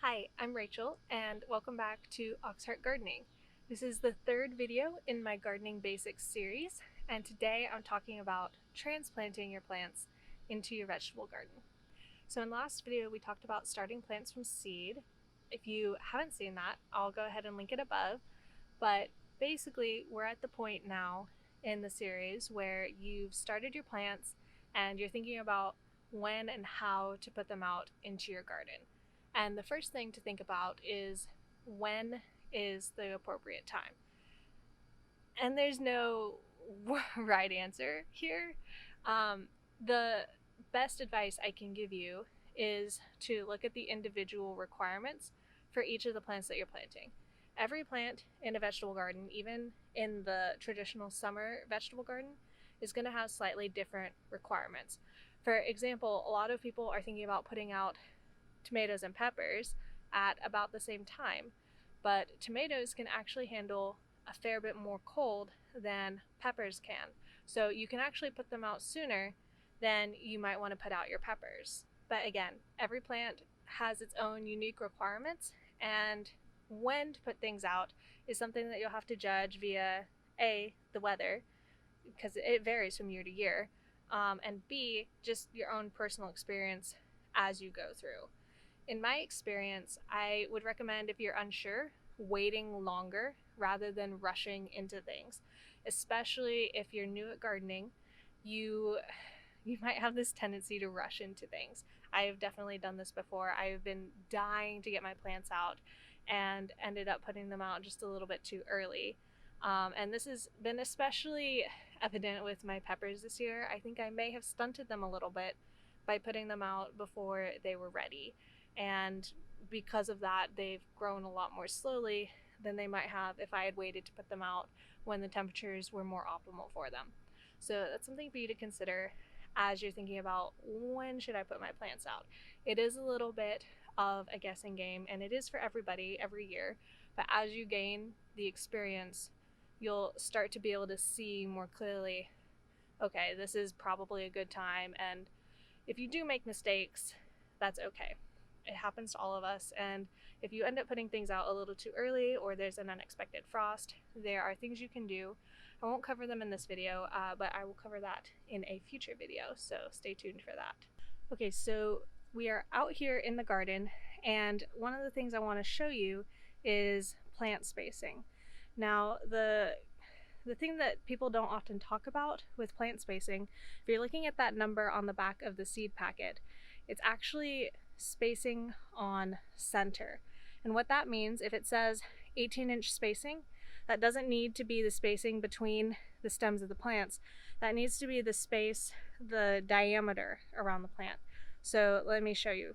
Hi, I'm Rachel and welcome back to Auxhart Gardening. This is the third video in my Gardening Basics series, and today I'm talking about transplanting your plants into your vegetable garden. So in the last video we talked about starting plants from seed. If you haven't seen that, I'll go ahead and link it above, but basically we're at the point now in the series where you've started your plants and you're thinking about when and how to put them out into your garden. And the first thing to think about is when is the appropriate time? And there's no right answer here. The best advice I can give you is to look at the individual requirements for each of the plants that you're planting. Every plant in a vegetable garden, even in the traditional summer vegetable garden, is going to have slightly different requirements. For example, a lot of people are thinking about putting out tomatoes and peppers at about the same time, but tomatoes can actually handle a fair bit more cold than peppers can. So you can actually put them out sooner than you might want to put out your peppers. But again, every plant has its own unique requirements, and when to put things out is something that you'll have to judge via A, the weather, because it varies from year to year, and B, just your own personal experience as you go through. In my experience, I would recommend, if you're unsure, waiting longer rather than rushing into things. Especially if you're new at gardening, you might have this tendency to rush into things. I have definitely done this before. I've been dying to get my plants out and ended up putting them out just a little bit too early. And this has been especially evident with my peppers this year. I think I may have stunted them a little bit by putting them out before they were ready. And because of that, they've grown a lot more slowly than they might have if I had waited to put them out when the temperatures were more optimal for them. So that's something for you to consider as you're thinking about when should I put my plants out. It is a little bit of a guessing game, and it is for everybody every year, but as you gain the experience, you'll start to be able to see more clearly, okay, this is probably a good time, and if you do make mistakes, that's okay. It happens to all of us, and if you end up putting things out a little too early or there's an unexpected frost, there are things you can do. I won't cover them in this video, but I will cover that in a future video, so stay tuned for that. Okay, so we are out here in the garden, and one of the things I want to show you is plant spacing. Now, the thing that people don't often talk about with plant spacing, if you're looking at that number on the back of the seed packet, it's actually spacing on center. And what that means, if it says 18-inch spacing, that doesn't need to be the spacing between the stems of the plants. That needs to be the space, the diameter around the plant. So let me show you.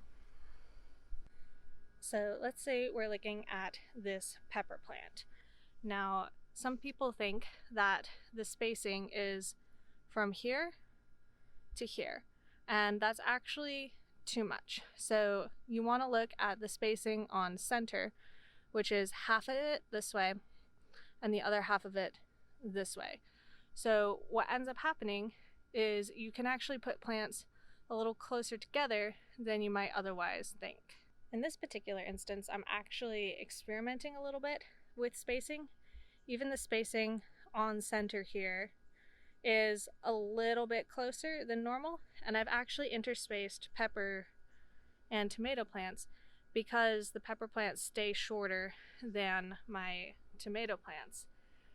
So let's say we're looking at this pepper plant. Now, some people think that the spacing is from here to here, and that's actually too much. So you want to look at the spacing on center, which is half of it this way and the other half of it this way. So what ends up happening is you can actually put plants a little closer together than you might otherwise think. In this particular instance, I'm actually experimenting a little bit with spacing. Even the spacing on center here is a little bit closer than normal, and I've actually interspaced pepper and tomato plants because the pepper plants stay shorter than my tomato plants,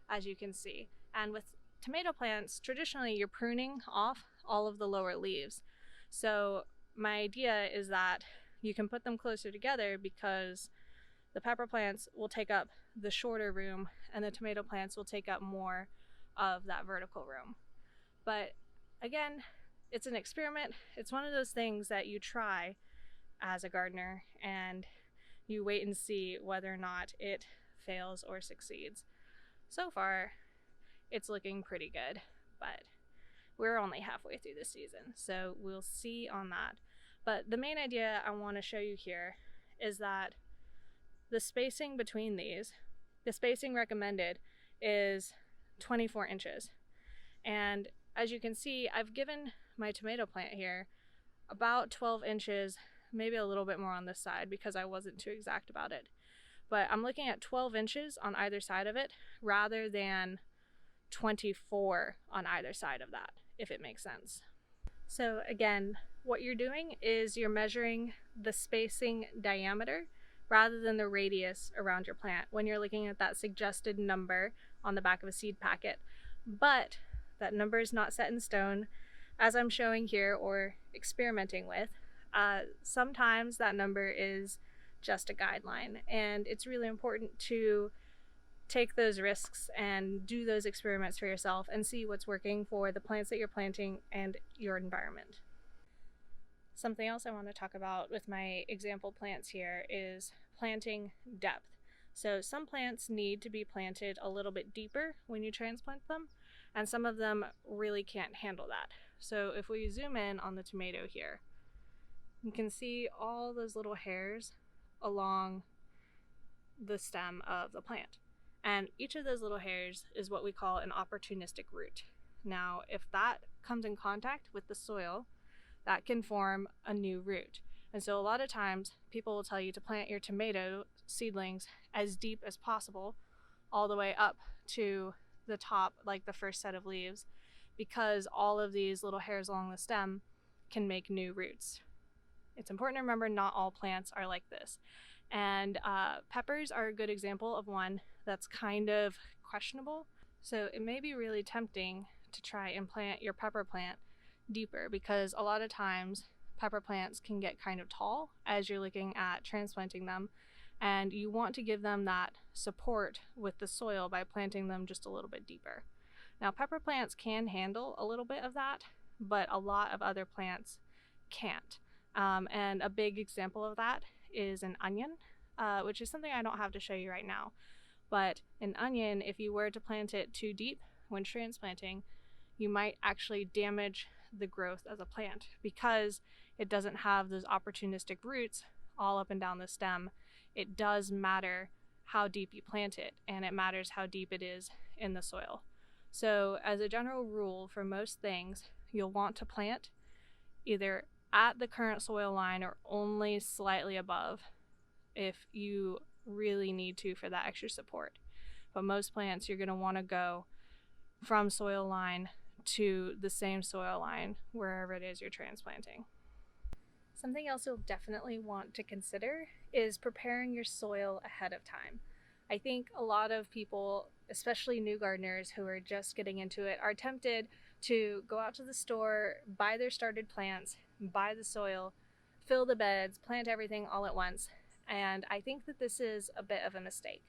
as you can see. And with tomato plants, traditionally you're pruning off all of the lower leaves. So my idea is that you can put them closer together because the pepper plants will take up the shorter room and the tomato plants will take up more of that vertical room. But again, it's an experiment. It's one of those things that you try as a gardener and you wait and see whether or not it fails or succeeds. So far, it's looking pretty good, but we're only halfway through the season, so we'll see on that. But the main idea I want to show you here is that the spacing between these, the spacing recommended is 24 inches. And as you can see, I've given my tomato plant here about 12 inches maybe a little bit more on this side because I wasn't too exact about it. But I'm looking at 12 inches on either side of it rather than 24 on either side of that, if it makes sense. So again, what you're doing is you're measuring the spacing diameter rather than the radius around your plant when you're looking at that suggested number on the back of a seed packet. But that number is not set in stone, as I'm showing here or experimenting with. Sometimes that number is just a guideline, and it's really important to take those risks and do those experiments for yourself and see what's working for the plants that you're planting and your environment. Something else I want to talk about with my example plants here is planting depth. So some plants need to be planted a little bit deeper when you transplant them, and some of them really can't handle that. So if we zoom in on the tomato here, you can see all those little hairs along the stem of the plant. And each of those little hairs is what we call an opportunistic root. Now, if that comes in contact with the soil, that can form a new root. And so a lot of times people will tell you to plant your tomato seedlings as deep as possible, all the way up to the top, like the first set of leaves, because all of these little hairs along the stem can make new roots. It's important to remember not all plants are like this. And peppers are a good example of one that's kind of questionable. So it may be really tempting to try and plant your pepper plant deeper, because a lot of times pepper plants can get kind of tall as you're looking at transplanting them, and you want to give them that support with the soil by planting them just a little bit deeper. Now, pepper plants can handle a little bit of that, but a lot of other plants can't. And a big example of that is an onion, which is something I don't have to show you right now. But an onion, if you were to plant it too deep when transplanting, you might actually damage the growth of the plant because it doesn't have those opportunistic roots all up and down the stem. It does matter how deep you plant it, and it matters how deep it is in the soil. So as a general rule for most things, you'll want to plant either at the current soil line or only slightly above if you really need to for that extra support. But most plants, you're going to want to go from soil line to the same soil line wherever it is you're transplanting. Something else you'll definitely want to consider is preparing your soil ahead of time. I think a lot of people, especially new gardeners who are just getting into it, are tempted to go out to the store, buy their started plants, buy the soil, fill the beds, plant everything all at once. And I think that this is a bit of a mistake.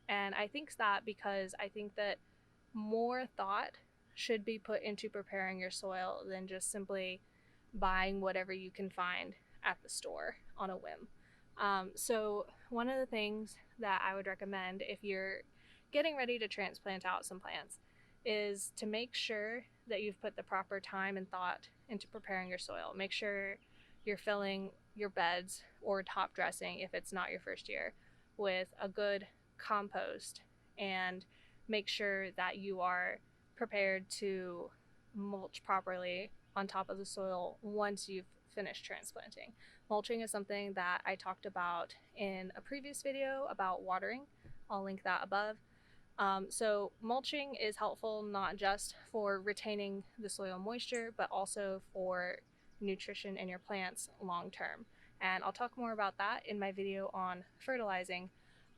And I think that because I think that more thought should be put into preparing your soil than just simply buying whatever you can find at the store on a whim. So one of the things that I would recommend if you're getting ready to transplant out some plants is to make sure that you've put the proper time and thought into preparing your soil. Make sure you're filling your beds or top dressing, if it's not your first year, with a good compost, and make sure that you are prepared to mulch properly on top of the soil once you've finished transplanting. Mulching is something that I talked about in a previous video about watering. I'll link that above. So mulching is helpful not just for retaining the soil moisture, but also for nutrition in your plants long term. And I'll talk more about that in my video on fertilizing,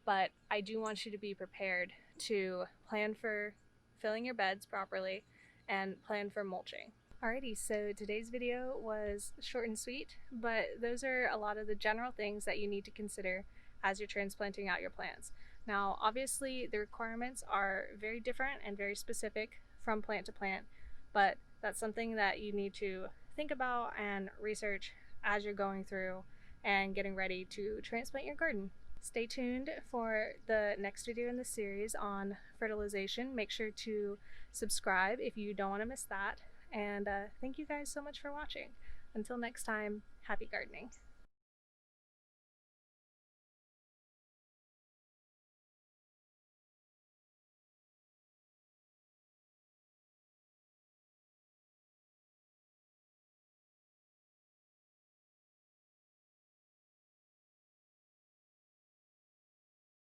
but I do want you to be prepared to plan for filling your beds properly and plan for mulching. Alrighty, so today's video was short and sweet, but those are a lot of the general things that you need to consider as you're transplanting out your plants. Now, obviously the requirements are very different and very specific from plant to plant, but that's something that you need to think about and research as you're going through and getting ready to transplant your garden. Stay tuned for the next video in the series on fertilization. Make sure to subscribe if you don't want to miss that. And thank you guys so much for watching. Until next time, happy gardening.